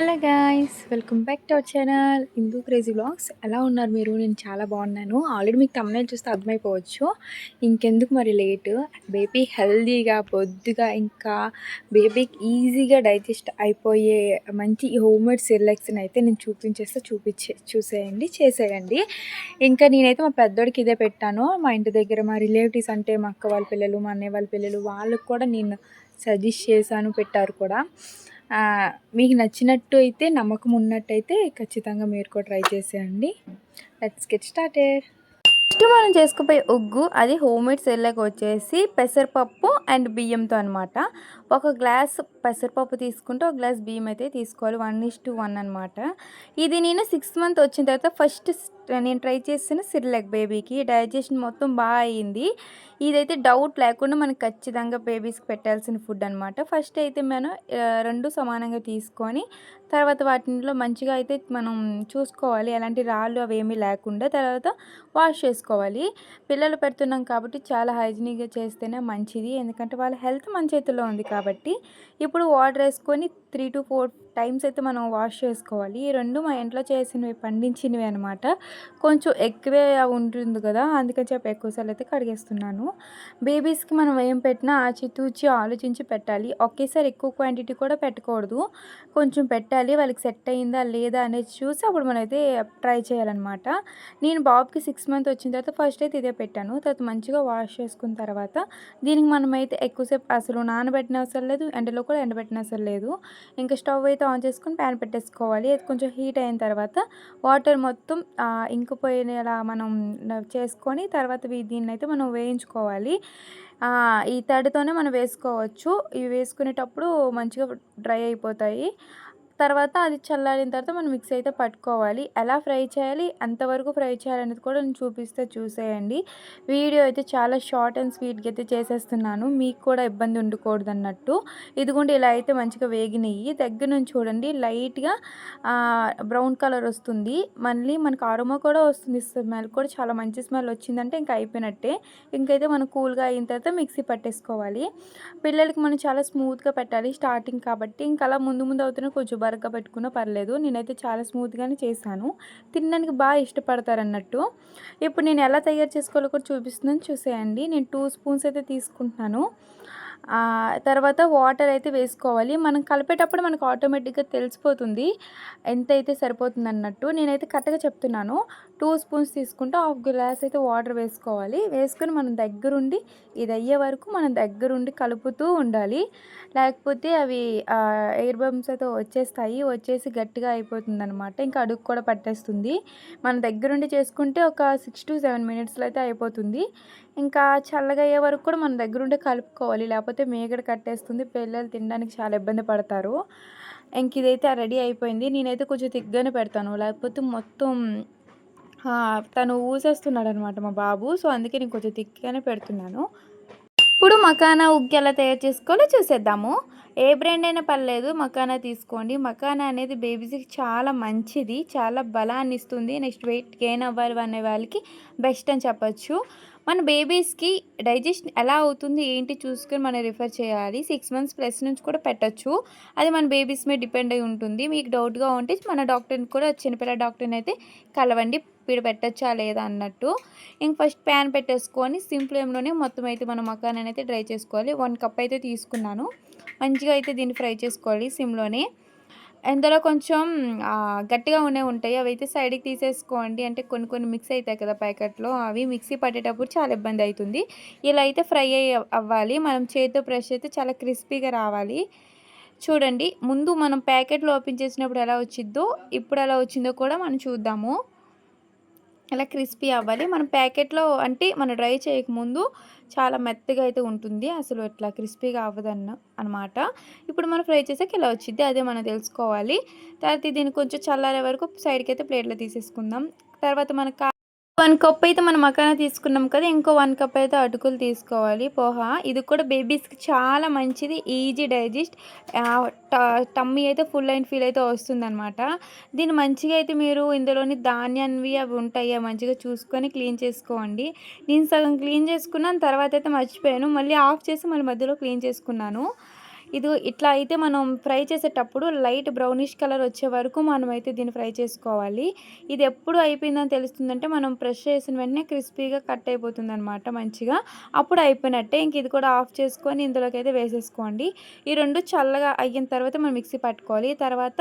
Hello guys! Welcome back to our channel Hindu crazy vlogs. ఎలా ఉన్నారు మీరు? నేను చాలా బాగున్నాను. ఆల్రెడీ మీకు థంబ్‌నెయిల్ చూస్తే అర్థమైపోవచ్చు. ఇంకెందుకు మరి లేటు, బేబీ హెల్తీగా బొద్దుగా ఇంకా బేబీకి ఈజీగా డైజెస్ట్ అయిపోయే మంచి హోమ్‌మేడ్ సెరిలాక్స్‌ని అయితే నేను చూసేయండి, చేసేయండి. ఇంకా నేనైతే మా పెద్దోడికి ఇదే పెట్టాను. మా ఇంటి దగ్గర మా రిలేటివ్స్ అంటే మా అక్క వాళ్ళ పిల్లలు, మా అన్నయ్య వాళ్ళ పిల్లలు వాళ్ళకి కూడా నేను సజెస్ట్ చేశాను, పెట్టారు కూడా. మీకు నచ్చినట్టు అయితే, నమ్మకం ఉన్నట్టయితే ఖచ్చితంగా మీరు కూడా ట్రై చేసేయండి. Let's get started. ఫస్ట్ మనం చేసుకుపోయే ఉగ్గు అది హోమ్మేడ్ సెర్లాక్ వచ్చేసి పెసరపప్పు అండ్ బియ్యంతో అనమాట. ఒక గ్లాస్ పెసరపప్పు తీసుకుంటే ఒక గ్లాస్ బియ్యం అయితే తీసుకోవాలి. 1:1 అనమాట. ఇది నేను 6 మంత్ వచ్చిన తర్వాత ఫస్ట్ నేను ట్రై చేసిన సెర్లాక్ బేబీకి డైజెషన్ మొత్తం బాగా అయ్యింది. ఇదైతే డౌట్ లేకుండా మనకు ఖచ్చితంగా బేబీస్కి పెట్టాల్సిన ఫుడ్ అనమాట. ఫస్ట్ అయితే మనం 2 సమానంగా తీసుకొని తర్వాత వాటిలో మంచిగా అయితే మనం చూసుకోవాలి, ఎలాంటి రాళ్ళు అవి ఏమీ లేకుండా. తర్వాత వాష్ చేసుకోవాలి. పిల్లలు పెడుతున్నాం కాబట్టి చాలా హైజీనిక్గా చేస్తేనే మంచిది, ఎందుకంటే వాళ్ళ హెల్త్ మన చేతుల్లో ఉంది కాబట్టి. ఇప్పుడు వాటర్ వేసుకొని 3-4 టైమ్స్ అయితే మనం వాష్ చేసుకోవాలి. ఈ రెండు మా ఇంట్లో చేసినవి, పండించినవి అనమాట. కొంచెం ఎక్కువే ఉంటుంది కదా, అందుకని చెప్పి ఎక్కువసార్లు అయితే కడిగేస్తున్నాను. బేబీస్కి మనం ఏం పెట్టినా ఆచితూచి ఆలోచించి పెట్టాలి. ఒకేసారి ఎక్కువ క్వాంటిటీ కూడా పెట్టకూడదు. కొంచెం పెట్టాలి, వాళ్ళకి సెట్ అయిందా లేదా అనేది చూసి అప్పుడు మనం అయితే ట్రై చేయాలన్నమాట. నేను బాబుకి 6 మంత్ వచ్చిన తర్వాత ఫస్ట్ అయితే ఇదే పెట్టాను. తర్వాత మంచిగా వాష్ చేసుకున్న తర్వాత దీనికి మనమైతే ఎక్కువసేపు అసలు నానబెట్టిన అవసరం లేదు, ఎండలో కూడా ఎండబెట్టిన అవసరం లేదు. ఇంకా స్టవ్ అయితే ఆన్ చేసుకొని ప్యాన్ పెట్టేసుకోవాలి. అది కొంచెం హీట్ అయిన తర్వాత వాటర్ మొత్తం ఇంకిపోయినలా మనం చేసుకొని తర్వాత దీన్ని అయితే మనం వేయించుకోవాలి. ఈ తడితోనే మనం వేసుకోవచ్చు. ఇవి వేసుకునేటప్పుడు మంచిగా డ్రై అయిపోతాయి. తర్వాత అది చల్లారిన తర్వాత మనం మిక్సీ అయితే పట్టుకోవాలి. ఎలా ఫ్రై చేయాలి, ఎంతవరకు ఫ్రై చేయాలనేది కూడా నేను చూసేయండి. వీడియో అయితే చాలా షార్ట్ అండ్ స్వీట్గా అయితే చేసేస్తున్నాను, మీకు కూడా ఇబ్బంది ఉండకూడదు అన్నట్టు. ఇదిగోండి, ఇలా అయితే మంచిగా వేగినవి దగ్గర నుంచి చూడండి, లైట్గా బ్రౌన్ కలర్ వస్తుంది. మళ్ళీ మనకు అరోమా కూడా వస్తుంది, స్మెల్ కూడా చాలా మంచి స్మెల్ వచ్చిందంటే ఇంకా అయిపోయినట్టే. ఇంకైతే మనం కూల్గా అయిన తర్వాత మిక్సీ పట్టేసుకోవాలి. పిల్లలకి మనం చాలా స్మూత్గా పెట్టాలి స్టార్టింగ్ కాబట్టి. ఇంకా అలా ముందు అవుతున్నా కొంచెం బరగ్గా పెట్టుకున్నా పర్లేదు. నేనైతే చాలా స్మూత్గానే చేశాను, తినడానికి బాగా ఇష్టపడతారన్నట్టు. ఇప్పుడు నేను ఎలా తయారు చేసుకోవాలో కూడా చూపిస్తున్నాను, చూసేయండి. నేను 2 స్పూన్స్ అయితే తీసుకుంటున్నాను. తర్వాత వాటర్ అయితే వేసుకోవాలి. మనం కలిపేటప్పుడు మనకు ఆటోమేటిక్గా తెలిసిపోతుంది ఎంత అయితే సరిపోతుంది అన్నట్టు. నేనైతే కరెక్ట్గా చెప్తున్నాను. 2 స్పూన్స్ తీసుకుంటే 1/2 గ్లాస్ అయితే వాటర్ వేసుకోవాలి. వేసుకొని మనం దగ్గరుండి ఇది అయ్యే వరకు మనం దగ్గరుండి కలుపుతూ ఉండాలి. లేకపోతే అవి ఎయిర్ బంప్స్ అయితే వచ్చేసి గట్టిగా అయిపోతుందనమాట. ఇంకా అడుగు కూడా పట్టేస్తుంది. మన దగ్గరుండి చేసుకుంటే ఒక 6-7 మినిట్స్లో అయితే అయిపోతుంది. ఇంకా చల్లగా అయ్యే వరకు కూడా మన దగ్గరుండి కలుపుకోవాలి, లేకపోతే మీగడ కట్టేస్తుంది. పిల్లలు తినడానికి చాలా ఇబ్బంది పడతారు. ఇంక ఇదైతే రెడీ అయిపోయింది. నేనైతే కొంచెం తిగ్గానే పెడతాను, లేకపోతే మొత్తం తను ఊసేస్తున్నాడనమాట మా బాబు. సో అందుకే నేను కొంచెం తిక్గానే పెడుతున్నాను. ఇప్పుడు మకానా ఉగ్గు ఎలా తయారు చేసుకోవాలో చూసేద్దాము. ఏ బ్రాండ్ అయినా పర్లేదు, మకానా తీసుకోండి. మకానా అనేది బేబీస్కి చాలా మంచిది, చాలా బలాన్ని ఇస్తుంది. నెక్స్ట్ వెయిట్ గెయిన్ అవ్వాలి అనే వాళ్ళకి బెస్ట్ అని చెప్పచ్చు. మన బేబీస్కి డైజెషన్ ఎలా అవుతుంది ఏంటి చూసుకొని మనం రిఫర్ చేయాలి. 6 మంత్స్ ప్లస్ నుంచి కూడా పెట్టచ్చు. అది మన బేబీస్ మీద డిపెండ్ అయి ఉంటుంది. మీకు డౌట్గా ఉంటే మన డాక్టర్ని కూడా, చిన్నపిల్ల డాక్టర్ని అయితే కలవండి, వీడు పెట్టచ్చా లేదా అన్నట్టు. ఇంక ఫస్ట్ ప్యాన్ పెట్టేసుకొని సిమ్ ఫ్లేమ్లోనే మొత్తం అయితే మనం మకానాన్ని అయితే డ్రై చేసుకోవాలి. 1 కప్ అయితే తీసుకున్నాను. మంచిగా అయితే దీన్ని ఫ్రై చేసుకోవాలి సిమ్లోనే. ఇందులో కొంచెం గట్టిగా ఉంటాయి, అవి అయితే సైడ్కి తీసేసుకోండి. అంటే కొన్ని మిక్స్ అవుతాయి కదా ప్యాకెట్లో, అవి మిక్సీ పట్టేటప్పుడు చాలా ఇబ్బంది అవుతుంది. ఇలా అయితే ఫ్రై అవ్వాలి. మనం చేతితో ప్రెస్ అయితే చాలా క్రిస్పీగా రావాలి. చూడండి, ముందు మనం ప్యాకెట్లో ఓపెన్ చేసినప్పుడు ఎలా వచ్చిందో ఇప్పుడు ఎలా వచ్చిందో కూడా మనం చూద్దాము. ఇలా క్రిస్పీ అవ్వాలి. మనం ప్యాకెట్లో అంటే మనం డ్రై చేయకముందు చాలా మెత్తగా అయితే ఉంటుంది, అసలు ఇట్లా క్రిస్పీగా అవ్వదన్న అనమాట. ఇప్పుడు మనం ఫ్రై చేసాక ఇలా వచ్చింది, అదే మనం తెలుసుకోవాలి. తర్వాత దీన్ని కొంచెం చల్లారే వరకు సైడ్కి అయితే ప్లేట్లో తీసేసుకుందాం. తర్వాత మనకు 1 కప్ అయితే మనం మకానా తీసుకున్నాం కదా, ఇంకో 1 కప్ అయితే అటుకులు తీసుకోవాలి, పోహా. ఇది కూడా బేబీస్కి చాలా మంచిది, ఈజీ డైజెస్ట్. టమ్మీ అయితే ఫుల్ అండ్ ఫీల్ అయితే వస్తుందన్నమాట. దీన్ని మంచిగా అయితే మీరు ఇందులోని ధాన్యాన్వి అవి ఉంటాయి, మంచిగా చూసుకొని క్లీన్ చేసుకోండి. నేను సగం క్లీన్ చేసుకున్నాను, తర్వాత అయితే మర్చిపోయాను, మళ్ళీ ఆఫ్ చేసి మళ్ళీ మధ్యలో క్లీన్ చేసుకున్నాను. ఇట్లా అయితే మనం ఫ్రై చేసేటప్పుడు లైట్ బ్రౌనిష్ కలర్ వచ్చే వరకు మనమైతే దీన్ని ఫ్రై చేసుకోవాలి. ఇది ఎప్పుడు అయిపోయిందని తెలుస్తుందంటే మనం ప్రెస్ చేసిన వెంటనే క్రిస్పీగా కట్ అయిపోతుందనమాట మంచిగా. అప్పుడు అయిపోయినట్టే. ఇంక ఇది కూడా ఆఫ్ చేసుకొని ఇందులోకైతే వేసేసుకోండి. ఈ 2 చల్లగా అయిన తర్వాత మనం మిక్సీ పట్టుకోవాలి. తర్వాత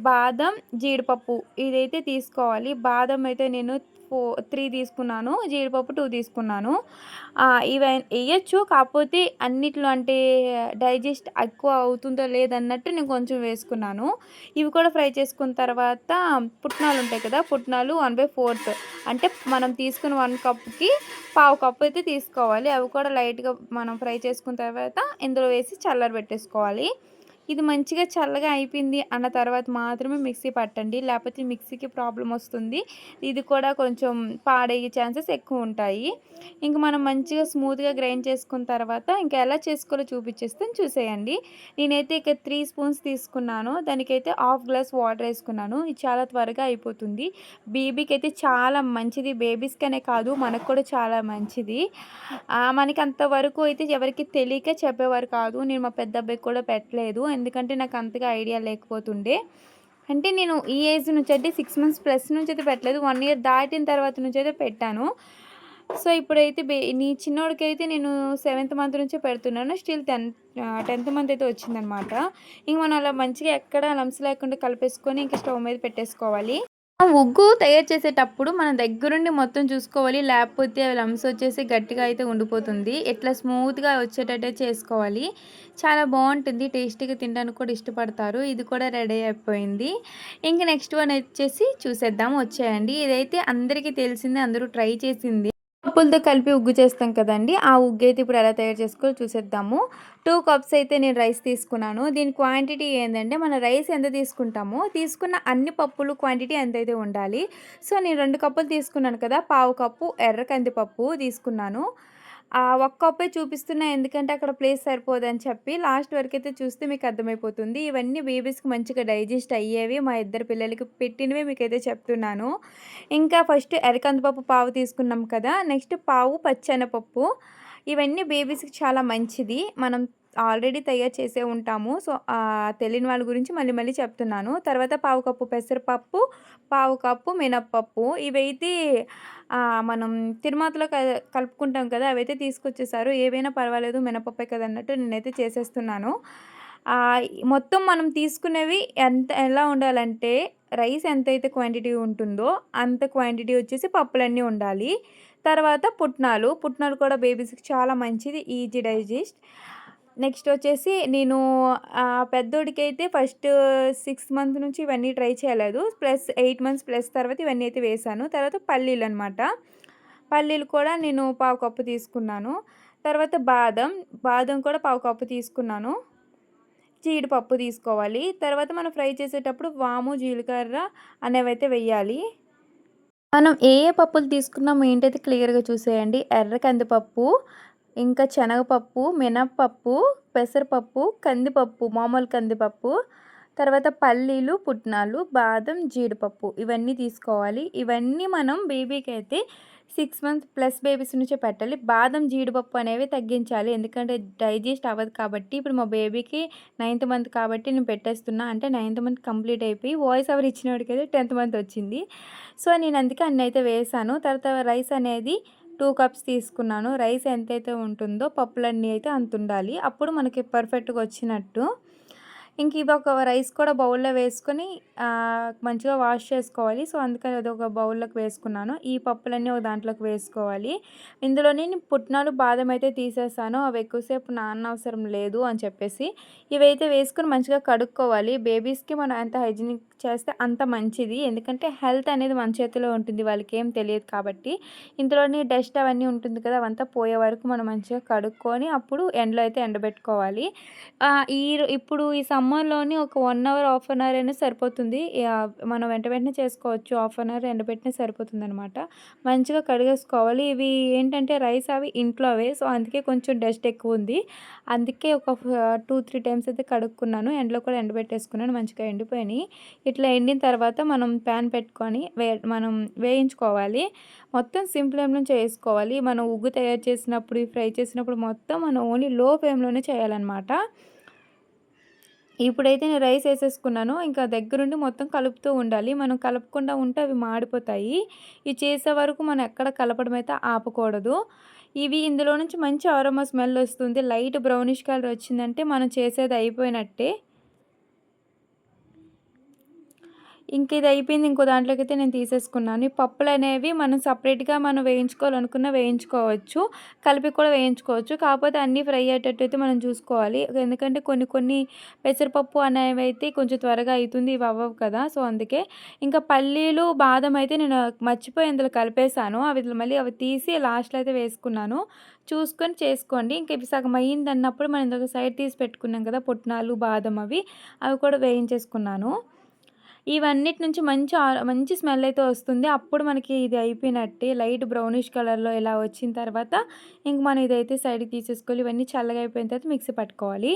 బాదం, జీడిపప్పు ఇదైతే తీసుకోవాలి. బాదం అయితే నేను 3 తీసుకున్నాను. జీడిపప్పు 2 తీసుకున్నాను. ఎయొచ్చు. కాకపోతే అన్నిట్లో అంటే డైజెస్ట్ ఎక్కువ అవుతుందో లేదన్నట్టు నేను కొంచెం వేసుకున్నాను. ఇవి కూడా ఫ్రై చేసుకున్న తర్వాత పుట్నాలుంటాయి కదా! పుట్నాలు 1/4 అంటే మనం తీసుకున్న 1 కప్‌కి పావు కప్పు అయితే తీసుకోవాలి. అవి కూడా లైట్‌గా మనం ఫ్రై చేసుకున్న తర్వాత ఇందులో వేసి చల్లరబెట్టేసుకోవాలి. ఇది మంచిగా చల్లగా అయిపోయింది అన్న తర్వాత మాత్రమే మిక్సీ పట్టండి. లేపోతే మిక్సీకి ప్రాబ్లమ్ వస్తుంది. ఇది కూడా కొంచెం పాడయ్యే ఛాన్సెస్ ఎక్కువుంటాయి. ఇంక మనం మంచిగా స్మూత్‌గా గ్రైండ్ చేసుకున్న తర్వాత ఇంకా ఎలా చేసుకోవాలో చూపిచ్చేస్తాను చూసేయండి. నేనైతే ఇక 3 స్పూన్స్ తీసుకున్నాను. దానికైతే హాఫ్ గ్లాస్ వాటర్ ఏసుకున్నాను. ఇది చాలా త్వరగా అయిపోతుంది. బేబీకైతే చాలా మంచిది. బేబీస్‌కనే కాదు మనకు కూడా చాలా మంచిది. మనకి అంతవరకు అయితే ఎవరికీ తెలియక చెప్పేవారు కాదు. నేను మా పెద్ద అబ్బాయికి కూడా పెట్టలేదు. ఎందుకంటే నాకు అంతగా ఐడియా లేకపోతుండే. అంటే నేను ఈ ఏజ్ నుంచి అంటే 6 మంత్స్ ప్లస్ నుంచయితే పెట్టలేదు. 1 ఇయర్ దాటిన తర్వాత నుంచయితే పెట్టాను. సో, ఇప్పుడైతే నీ చిన్నోడికైతే నేను 7థ్ మంత్ నుంచే పెడుతున్నాను. స్టిల్ 10థ్ మంత్ అయితే వచ్చిందనమాట. ఇంక మనం అలా మంచిగా ఎక్కడ లంప్స్ లేకుండా కలిపేసుకొని ఇంక స్టవ్ మీద పెట్టేసుకోవాలి. ఉగ్గు తయారు చేసేటప్పుడు మనం దగ్గరుండి మొత్తం చూసుకోవాలి. లేకపోతే లంప్స్ వచ్చేసి గట్టిగా అయితే ఉండిపోతుంది. ఇట్లా స్మూత్‌గా వచ్చేటట్టే చేసుకోవాలి. చాలా బావుంటుంది. టేస్టీగా తినడానికి కూడా ఇష్టపడతారు. ఇది కూడా రెడీ అయిపోయింది. ఇంక నెక్స్ట్ వన్ వచ్చేసి చూసేద్దాం వచ్చేయండి. ఇదైతే అందరికీ తెలిసిందే. అందరూ ట్రై చేసింది. పప్పులతో కలిపి ఉగ్గు చేస్తాం కదండీ! ఆ ఉగ్గు అయితే ఇప్పుడు ఎలా తయారు చేసుకోవాలో చూసేద్దాము. 2 కప్స్ అయితే నేను రైస్ తీసుకున్నాను. దీని క్వాంటిటీ ఏందంటే మన రైస్ ఎంత తీసుకుంటామో తీసుకున్న అన్ని పప్పులు క్వాంటిటీ ఎంతైతే ఉండాలి. సో, నేను 2 కప్పులు తీసుకున్నాను కదా! పావు కప్పు ఎర్ర కందిపప్పు తీసుకున్నాను. ఒక కప్పే చూపిస్తున్నా ఎందుకంటే అక్కడ ప్లేస్ సరిపోదని చెప్పి. లాస్ట్ వరకైతే చూస్తే మీకు అర్థమైపోతుంది. ఇవన్నీ బేబీస్‌కి మంచిగా డైజెస్ట్ అయ్యేవి. మా ఇద్దరు పిల్లలకి పెట్టినవే మీకైతే చెప్తున్నాను. ఇంకా ఫస్ట్ ఎర్ర కందిపప్పు పావు తీసుకున్నాం కదా! నెక్స్ట్ పావు పచ్చెనపప్పు. ఇవన్నీ బేబీస్‌కి చాలా మంచిది. మనం ఆల్రెడీ తయారు చేసే ఉంటాము. సో, తెలియని వాళ్ళ గురించి మళ్ళీ మళ్ళీ చెప్తున్నాను. తర్వాత పావు కప్పు పెసరపప్పు, పావు కప్పు మినపప్పు. ఇవైతే మనం తిరుమాతలో కలుపుకుంటాం కదా! అవైతే తీసుకొచ్చేసారు. ఏవైనా పర్వాలేదు మినపప్పే కదా అన్నట్టు నేనైతే చేసేస్తున్నాను. ఆహ్, మొత్తం మనం తీసుకునేవి ఎలా ఉండాలంటే రైస్ ఎంతైతే క్వాంటిటీ ఉంటుందో అంత క్వాంటిటీ వచ్చేసి పప్పులన్నీ ఉండాలి. తర్వాత పుట్నాలు కూడా బేబీస్‌కి చాలా మంచిది. Easy digest. నెక్స్ట్ వచ్చేసి నేను పెద్దోడికైతే ఫస్ట్ 6 మంత్ నుంచి ఇవన్నీ ట్రై చేయలేదు. ప్లస్ 8 మంత్స్ ప్లస్ తర్వాత ఇవన్నీ అయితే వేశాను. తర్వాత పల్లీలనమాట. పల్లీలు కూడా నేను పావు కప్పు తీసుకున్నాను. తర్వాత బాదం కూడా పావు కప్పు తీసుకున్నాను. జీడిపప్పు తీసుకోవాలి. తర్వాత మనం ఫ్రై చేసేటప్పుడు వాము, జీలకర్ర అనేవైతే వెయ్యాలి. మనం ఏ ఏ పప్పులు తీసుకున్నామో ఏంటైతే క్లియర్‌గా చూసేయండి. ఎర్ర కందిపప్పు, ఇంకా శనగపప్పు, మినప్పప్పు, పెసరపప్పు, కందిపప్పు, మామూలు కందిపప్పు, తర్వాత పల్లీలు, పుట్నాలు, బాదం, జీడిపప్పు ఇవన్నీ తీసుకోవాలి. ఇవన్నీ మనం బేబీకైతే 6 మంత్స్ ప్లస్ బేబీస్ నుంచే పెట్టాలి. బాదం, జీడిపప్పు అనేవి తగ్గించాలి. ఎందుకంటే డైజెస్ట్ అవ్వదు కాబట్టి. ఇప్పుడు మా బేబీకి 9థ్ మంత్ కాబట్టి నేను పెట్టేస్తున్నా. అంటే 9థ్ మంత్ కంప్లీట్ అయిపోయి వాయిస్ ఓవర్ ఇచ్చినోడికైతే 10థ్ మంత్ వచ్చింది. సో, నేను అందుకే అన్నయితే వేశాను. తర్వాత రైస్ అనేది 2 కప్స్ తీసుకున్నాను. రైస్ ఎంతైతే ఉంటుందో పప్పులన్నీ అయితే అంతుండాలి. అప్పుడు మనకి పర్ఫెక్ట్‌గా వచ్చినట్టు. ఇంక ఇదొక రైస్ కూడా బౌల్‌లో వేసుకొని మంచిగా వాష్ చేసుకోవాలి. సో, అందుకని అదొక బౌల్‌లోకి వేసుకున్నాను. ఈ పప్పులన్నీ ఒక దాంట్లోకి వేసుకోవాలి. ఇందులోని పుట్నాలు, బాదం అయితే తీసేసాను. అవి ఎక్కువసేపు నాననవసరం లేదు అని చెప్పేసి. ఇవైతే వేసుకొని మంచిగా కడుక్కోవాలి. బేబీస్‌కి మనం ఎంత హైజీనిక్ చేస్తే అంత మంచిది. ఎందుకంటే హెల్త్ అనేది మన చేతిలో ఉంటుంది. వాళ్ళకేం తెలియదు కాబట్టి. ఇందులోని డస్ట్ అవన్నీ ఉంటుంది కదా! అవంతా పోయే వరకు మనం మంచిగా కడుక్కొని అప్పుడు ఎండలో అయితే ఎండబెట్టుకోవాలి. ఇప్పుడు ఈ సమ్మర్‌లోని ఒక 1 అవర్, హాఫ్ అన్ అవర్ అయినా సరిపోతుంది. మనం వెంట వెంటనే చేసుకోవచ్చు. హాఫ్ అన్ అవర్ ఎండబెట్టినా సరిపోతుందనమాట. మంచిగా కడిగేసుకోవాలి. ఇవి ఏంటంటే రైస్ అవి ఇంట్లోవే. సో, అందుకే కొంచెం డస్ట్ ఎక్కువుంది. అందుకే ఒక 2, 3 టైమ్స్ అయితే కడుక్కున్నాను. ఎండలో కూడా ఎండబెట్టేసుకున్నాను. మంచిగా ఎండిపోయినాయి. ఇట్లా ఎండిన తర్వాత మనం ప్యాన్ పెట్టుకొని మనం వేయించుకోవాలి. మొత్తం సిమ్ ఫ్లేమ్‌లో చేసుకోవాలి. మనం ఉగ్గు తయారు చేసినప్పుడు, ఫ్రై చేసినప్పుడు మొత్తం మనం ఓన్లీ లో ఫ్లేమ్‌లోనే చేయాలనమాట. ఇప్పుడైతే నేను రైస్ ఏసేసుకున్నాను. ఇంకా దగ్గరుండి మొత్తం కలుపుతూ ఉండాలి. మనం కలపకుండా ఉంటే అవి మాడిపోతాయి. ఇవి చేసే వరకు మనం ఎక్కడ కలపడమైతే ఆపకూడదు. ఇవి ఇందులో నుంచి మంచి అరోమా స్మెల్ ఒస్తుంది. లైట్ బ్రౌనిష్ కలర్ వచ్చిందంటే మనం చేసేది అయిపోయినట్టే. ఇంక ఇది అయిపోయింది. ఇంకో దాంట్లోకైతే నేను తీసేసుకున్నాను. ఈ పప్పులనేవి మనం సెపరేట్‌గా మనం వేయించుకోవాలనుకున్న వేయించుకోవచ్చు. కలిపి కూడా వేయించుకోవచ్చు. కాకపోతే అన్నీ ఫ్రై అయ్యేటట్టయితే మనం చూసుకోవాలి. ఎందుకంటే కొన్ని కొన్ని పెసరపప్పు అనేవైతే కొంచెం త్వరగా అయితుంది. ఇవి అవ్వవు కదా! సో, అందుకే. ఇంకా పల్లీలు, బాదం అయితే నేను మర్చిపోయి ఇందులో కలిపేసాను. అవి తీసి లాస్ట్‌లో అయితే వేసుకున్నాను. చూసుకొని చేసుకోండి. ఇంక ఇవి సగం అయిందన్నప్పుడు మనం ఇందాక సైడ్ తీసి పెట్టుకున్నాం కదా! పుట్నాలు, బాదం అవి కూడా వేయించేసుకున్నాను. ఇవన్నిటి నుంచి మంచి స్మెల్ అయితే వస్తుంది. అప్పుడు మనకి ఇది అయిపోయినట్టే. లైట్ బ్రౌనిష్ కలర్‌లో ఇలా వచ్చిన తర్వాత ఇంక మనం ఇదైతే సైడ్‌కి తీసేసుకోవాలి. ఇవన్నీ చల్లగా అయిపోయిన తర్వాత మిక్సీ పట్టుకోవాలి.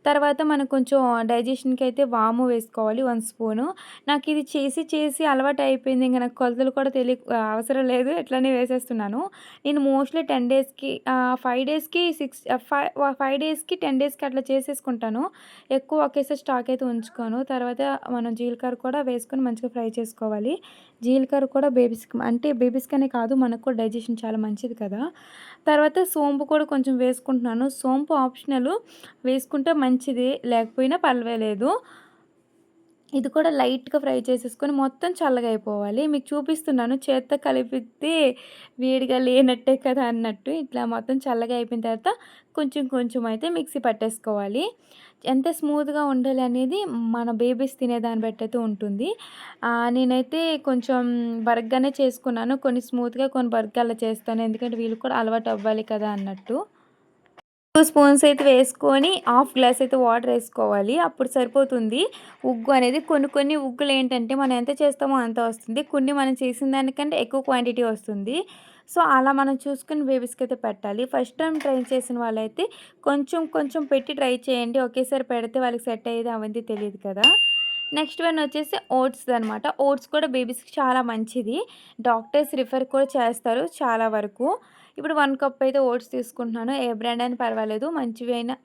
తర్వాత మనం కొంచెం డైజెషన్‌కి అయితే వాము వేసుకోవాలి 1 స్పూను. నాకిది చేసి అలవాటు అయిపోయింది. ఇంక నాకు కొలతలు కూడా అవసరం లేదు. ఇట్లనే వేసేస్తున్నాను. నేను మోస్ట్‌లీ 10 డేస్‌కి 5 డేస్‌కి 5 డేస్‌కి, 10 డేస్‌కి అట్లా చేసేసుకుంటాను. ఎక్కువ ఒకేసారి స్టాక్ అయితే ఉంచుకోను. తర్వాత మనం జీలకర్ర కూడా వేసుకొని మంచిగా ఫ్రై చేసుకోవాలి. జీలకర్ర కూడా బేబీస్‌కనే కాదు మనకు కూడా డైజెషన్ చాలా మంచిది కదా! తర్వాత సోంపు కూడా కొంచెం వేసుకుంటున్నాను. సోంపు ఆప్షనలు. వేసుకుంటే మంచిది. లేకపోయినా పర్వాలేదు. ఇది కూడా లైట్‌గా ఫ్రై చేసేసుకొని మొత్తం చల్లగా అయిపోవాలి. మీకు చూపిస్తున్నాను చేత్తో కలిపితే వేడిగా లేనట్టే కదా అన్నట్టు. ఇట్లా మొత్తం చల్లగా అయిపోయిన తర్వాత కొంచెం కొంచెం అయితే మిక్సీ పట్టేసుకోవాలి. ఎంత స్మూత్‌గా ఉండాలి అనేది మన బేబీస్ తినేదాన్ని బట్టయితే ఉంటుంది. నేనైతే కొంచెం బరగ్గానే చేసుకున్నాను. కొన్ని స్మూత్‌గా, కొన్ని బరగ్గా అలా చేస్తాను. ఎందుకంటే వీళ్ళకి కూడా అలవాటు అవ్వాలి కదా అన్నట్టు. 2 స్పూన్స్ అయితే వేసుకొని హాఫ్ గ్లాస్ అయితే వాటర్ ఏసుకోవాలి. అప్పుడు సరిపోతుంది. ఉగ్గు అనేది కొన్ని కొన్ని ఉగ్గులేంటంటే మనం ఎంత చేస్తామో అంత వస్తుంది. కొన్ని మనం చేసిన దానికంటే ఎక్కువ క్వాంటిటీ వస్తుంది. సో, అలా మనం చూసుకొని బేబీస్‌కైతే పెట్టాలి. ఫస్ట్ టైమ్ ట్రై చేసిన వాళ్ళైతే కొంచెం కొంచెం పెట్టి ట్రై చేయండి. ఒకేసారి పెడితే వాళ్ళకి సెట్ అయ్యేది అవంతి తెలీదు కదా! నెక్స్ట్ వన్ వచ్చేసి ఓట్స్‌దనమాట. ఓట్స్ కూడా బేబీస్‌కి చాలా మంచిది. డాక్టర్స్ రిఫర్ కూడా చేస్తారు చాలా వరకు. ఇప్పుడు 1 కప్ అయితే ఓట్స్ తీసుకుంటున్నాను. ఏ బ్రాండ్ అయినా పర్వాలేదు.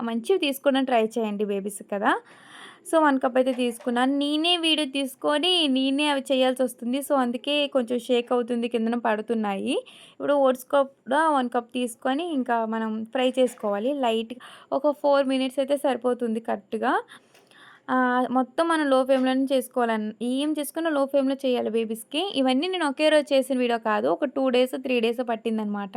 మంచివి తీసుకోవడానికి ట్రై చేయండి బేబీస్‌కి కదా! సో, 1 కప్ అయితే తీసుకున్నాను. నేనే వీడియో తీసుకొని నేనే అవి చేయాల్సొస్తుంది. సో, అందుకే కొంచెం షేక్ అవుతుంది. కిందన పడుతున్నాయి. ఇప్పుడు ఓట్స్ కూడా 1 కప్ తీసుకొని ఇంకా మనం ఫ్రై చేసుకోవాలి. లైట్‌గా ఒక 4 మినిట్స్ అయితే సరిపోతుంది కరెక్ట్‌గా. మొత్తం మనం లో ఫ్లేమ్‌లోనే చేసుకోవాలన్ ఏం చేసుకున్నా లో ఫ్లేమ్‌లో చేయాలి బేబీస్‌కి. ఇవన్నీ నేను ఒకే రోజు చేసిన వీడియో కాదు. ఒక 2 డేస్, 3 డేస్ పట్టిందనమాట.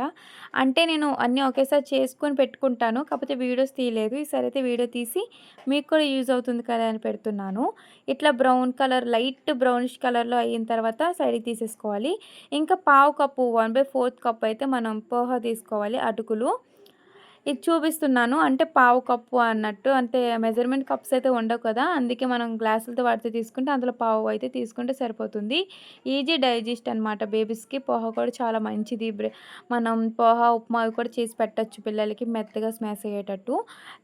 అంటే నేను అన్నీ ఒకేసారి చేసుకొని పెట్టుకుంటాను. కాకపోతే వీడియోస్ తీయలేదు. ఈసారైతే వీడియో తీసి మీకు కూడా యూజ్ అవుతుంది కదా అని పెడుతున్నాను. ఇట్లా బ్రౌన్ కలర్ లైట్ బ్రౌనిష్ కలర్‌లో అయిన తర్వాత సైడ్‌కి తీసేసుకోవాలి. ఇంకా పావు కప్పు 1/4 కప్ అయితే మనం పోహా తీసుకోవాలి అటుకులు. ఇది చూపిస్తున్నాను. అంటే పావు కప్పు అన్నట్టు. అంటే మెజర్‌మెంట్ కప్స్ అయితే ఉండవు కదా! అందుకే మనం గ్లాసులతో వాటితో తీసుకుంటే అందులో పావు అయితే తీసుకుంటే సరిపోతుంది. ఈజీ డైజెస్ట్ అనమాట బేబీస్‌కి. పోహా కూడా చాలా మంచిది. మనం పోహా, ఉప్మా అవి కూడా చేసి పెట్టొచ్చు పిల్లలకి మెత్తగా స్మాష్ అయ్యేటట్టు.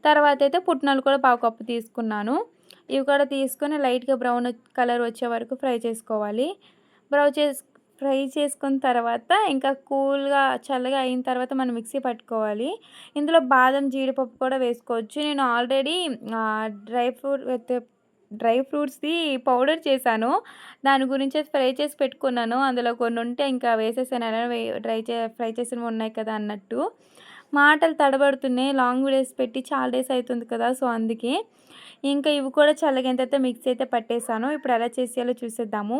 తర్వాతయితే పుట్నాలు కూడా పావు కప్పు తీసుకున్నాను. ఇవి కూడా తీసుకొని లైట్‌గా బ్రౌన్ కలర్ వచ్చే వరకు ఫ్రై చేసుకోవాలి. బ్రౌ చేసి ఫ్రై చేసుకున్న తర్వాత ఇంకా కూల్‌గా చల్లగా అయిన తర్వాత మనం మిక్సీ పట్టుకోవాలి. ఇందులో బాదం, జీడిపప్పు కూడా వేసుకోవచ్చు. నేను already ah, dry fruit with dry ఫ్రూట్స్‌ది పౌడర్ చేశాను. దాని గురించి ఫ్రై చేసి పెట్టుకున్నాను. అందులో కొన్నుంటే ఇంకా వేసేసాను. ఎలానో ఫ్రై చేసినవి ఉన్నాయి కదా అన్నట్టు. మాటలు తడబడుతున్నాయి. లాంగ్ వీడియోస్ పెట్టి చాలా డేస్ అయితుంది కదా! సో, అందుకే. ఇంకా ఇవి కూడా చల్లగైన తర్వాత మిక్సీ అయితే పట్టేసాను. ఇప్పుడు ఎలా చేసేయాలో చూసేద్దాము.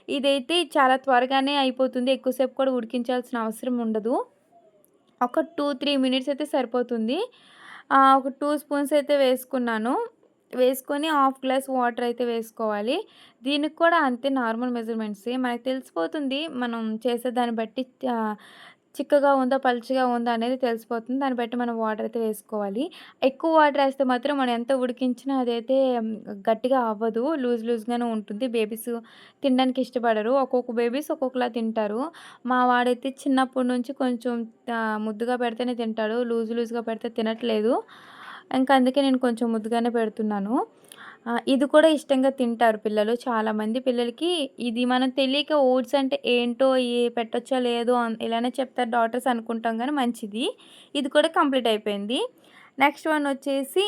ఇదైతే చాలా త్వరగానే అయిపోతుంది. ఎక్కువసేపు కూడా ఉడికించాల్సిన అవసరం ఉండదు. ఒక 2, 3 మినిట్స్ అయితే సరిపోతుంది. ఒక 2 స్పూన్స్ అయితే వేసుకున్నాను. వేసుకొని హాఫ్ గ్లాస్ వాటర్ అయితే వేసుకోవాలి. దీనికి కూడా అంతే నార్మల్ మెజర్‌మెంట్సే. మనకు తెలిసిపోతుంది మనం చేసేదాన్ని బట్టి చిక్కగా ఉందా, పలుచగా ఉందా అనేది తెలిసిపోతుంది. దాన్ని బట్టి మనం వాటర్ అయితే వేసుకోవాలి. ఎక్కువ వాటర్ ఏస్తే మాత్రం మనం ఎంత ఉడికించినా అదైతే గట్టిగా అవ్వదు. లూజ్‌గానే ఉంటుంది. బేబీస్ తినడానికి ఇష్టపడరు. ఒక్కొక్క బేబీస్ ఒక్కొక్కలా తింటారు. మా వాడైతే చిన్నప్పటి నుంచి కొంచెం ముద్దుగా పెడితేనే తింటాడు. లూజ్‌గా పెడితే తినట్లేదు. ఇంకా అందుకే నేను కొంచెం ముద్దుగానే పెడుతున్నాను. ఇది కూడా ఇష్టంగా తింటారు పిల్లలు. చాలామంది పిల్లలకి ఇది మనం తెలియక ఓట్స్ అంటే ఏంటో, పెట్టొచ్చో లేదో ఇలానే చెప్తారు డాక్టర్స్ అనుకుంటాం గానీ మంచిది. ఇది కూడా కంప్లీట్ అయిపోయింది. నెక్స్ట్ వన్ వచ్చేసి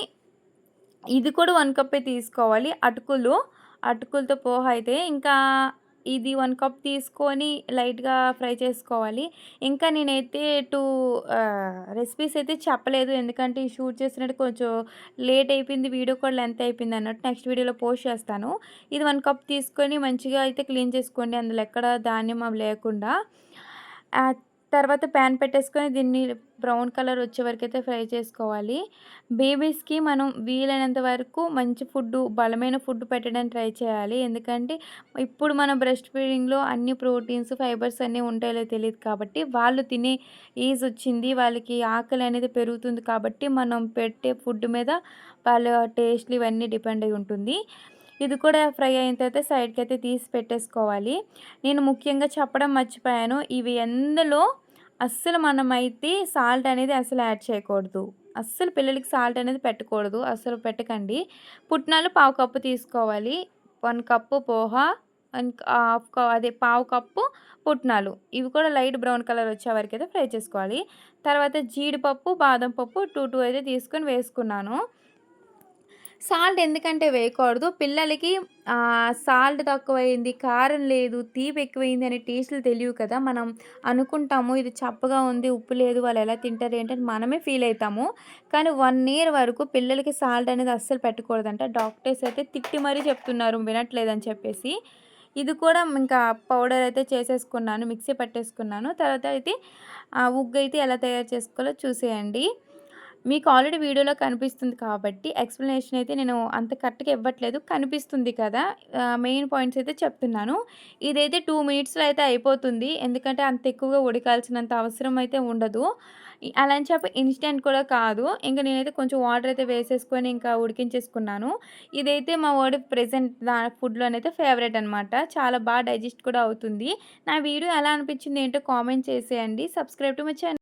ఇది కూడా 1 కప్పే తీసుకోవాలి. అటుకులతో పోహ అయితే ఇంకా ఇది 1 కప్ తీసుకొని లైట్‌గా ఫ్రై చేసుకోవాలి. ఇంకా నేనైతే రెసిపీస్ అయితే చెప్పలేదు. ఎందుకంటే ఈ షూట్ చేసినట్టు కొంచెం లేట్ అయిపోయింది. వీడియో కూడా లెంత్ అయిపోయింది అన్నట్టు. నెక్స్ట్ వీడియోలో పోస్ట్ చేస్తాను. ఇది 1 కప్ తీసుకొని మంచిగా అయితే క్లీన్ చేసుకోండి. అందులో ఎక్కడ ధాన్యం అవి లేకుండా. ఆహ్, తర్వాత పాన్ పెట్టేసుకొని దీన్ని బ్రౌన్ కలర్ వచ్చే వరకైతే ఫ్రై చేసుకోవాలి. బేబీస్‌కి మనం వీలైనంత వరకు మంచి ఫుడ్డు, బలమైన ఫుడ్ పెట్టడానికి ట్రై చేయాలి. ఎందుకంటే ఇప్పుడు మన బ్రెస్ట్ ఫీడింగ్‌లో అన్ని ప్రోటీన్స్, ఫైబర్స్ అన్నీ ఉంటాయో లేదో తెలీదు కాబట్టి, వాళ్ళు తినే ఏజ్ వచ్చింది. వాళ్ళకి ఆకలి అనేది పెరుగుతుంది కాబట్టి, మనం పెట్టే ఫుడ్ మీద వాళ్ళ టేస్ట్‌లు ఇవన్నీ డిపెండ్ అయి ఉంటుంది. ఇది కూడా ఫ్రై అయిన తర్వాత సైడ్‌కైతే తీసి పెట్టేసుకోవాలి. నేను ముఖ్యంగా చెప్పడం మర్చిపోయాను. ఇవి ఎందులో అస్సలు మనమైతే సాల్ట్ అనేది అసలు యాడ్ చేయకూడదు. అస్సలు పిల్లలకి సాల్ట్ అనేది పెట్టకూడదు. అస్సలు పెట్టకండి. పుట్నాలు పావు కప్పు తీసుకోవాలి. 1 కప్పు పోహ, పావు కప్పు పుట్నాలు. ఇవి కూడా లైట్ బ్రౌన్ కలర్ వచ్చే వరకైతే ఫ్రై చేసుకోవాలి. తర్వాత జీడిపప్పు, బాదం పప్పు 2 అయితే తీసుకొని వేసుకున్నాను. సాల్ట్ ఎందుకంటే వేయకూడదు. పిల్లలకి సాల్ట్ తక్కువయింది, కారం లేదు, తీపి ఎక్కువైంది అనే టేస్టులు తెలియవు కదా! మనం అనుకుంటాము ఇది చప్పగా ఉంది, ఉప్పు లేదు, వాళ్ళు ఎలా తింటారు ఏంటి అని మనమే ఫీల్ అయితాము. కానీ 1 ఇయర్ వరకు పిల్లలకి సాల్ట్ అనేది అస్సలు పెట్టకూడదంట. డాక్టర్స్ అయితే తిట్టి మరీ చెప్తున్నారు వినట్లేదని చెప్పేసి. ఇది కూడా ఇంకా పౌడర్ అయితే చేసేసుకున్నాను. మిక్సీ పట్టేసుకున్నాను. తర్వాత అయితే ఉగ్గయితే ఎలా తయారు చేసుకోవాలో చూసేయండి. మీకు ఆల్రెడీ వీడియోలో కనిపిస్తుంది కాబట్టి ఎక్స్‌ప్లనేషన్ అయితే నేను అంత కరెక్ట్‌గా ఇవ్వట్లేదు. కనిపిస్తుంది కదా! మెయిన్ పాయింట్స్ అయితే చెప్తున్నాను. ఇదైతే 2 మినిట్స్‌లో అయితే అయిపోతుంది. ఎందుకంటే అంత ఎక్కువగా ఉడకాల్సినంత అవసరం అయితే ఉండదు. అలా అని చెప్పి ఇన్‌స్టంట్ కూడా కాదు. ఇంక నేనైతే కొంచెం వాటర్ అయితే వేసేసుకొని ఇంకా ఉడికించేసుకున్నాను. ఇదైతే మా వాడి ప్రెజెంట్ ఫుడ్‌లోనైతే ఫేవరెట్ అనమాట. చాలా డైజెస్ట్ కూడా అవుతుంది. నా వీడియో ఎలా అనిపించింది ఏంటో కామెంట్ చేసేయండి. Subscribe to my channel.